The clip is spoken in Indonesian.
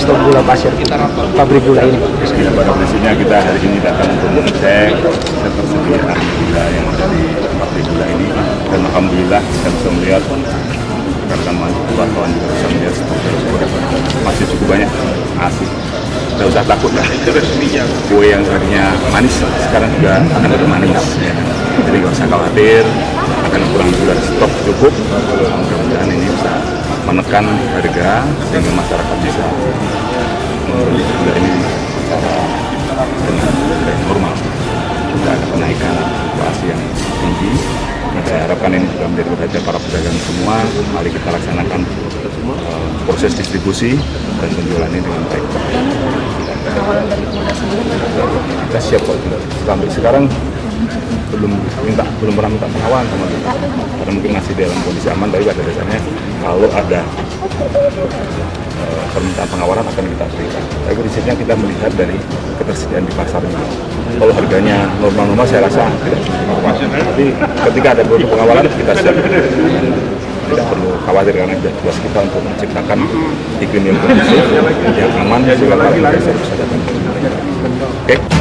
stok gula pasir pabrik gula ini? Ya, pada prinsipnya kita hari ini datang untuk mengecek ketersediaan gula yang ada di pabrik gula ini, dan alhamdulillah kita bisa melihat rekan wartawan juga bisa melihat stok masih cukup banyak, asik. Tidak usah takut lah, kue yang tadinya manis sekarang juga akan lebih manis ya. Jadi nggak usah khawatir akan kurang gula, stok cukup. Mudah-mudahan ini bisa menekan harga sehingga masyarakat bisa membeli gula ini dengan harga yang normal. Tidak ada kenaikan inflasi yang tinggi. Saya harapkan ini juga menjadi perhatian para pedagang semua. Mari kita laksanakan proses distribusi dan penjualan ini dengan baik. Kita siap kok. Sampai sekarang belum pernah minta pengawalan sama kita, karena mungkin masih dalam kondisi aman. Tapi pada dasarnya kalau ada permintaan pengawalan akan kita berikan. Tapi prinsipnya kita melihat dari ketersediaan di pasar. Kalau harganya normal-normal saya rasa tidak apa. Tapi ketika ada produk pengawalan kita siap. Tidak perlu khawatir karena tugas kita untuk menciptakan iklim yang kondusif, yang aman, sehingga para investor bisa datang. Oke.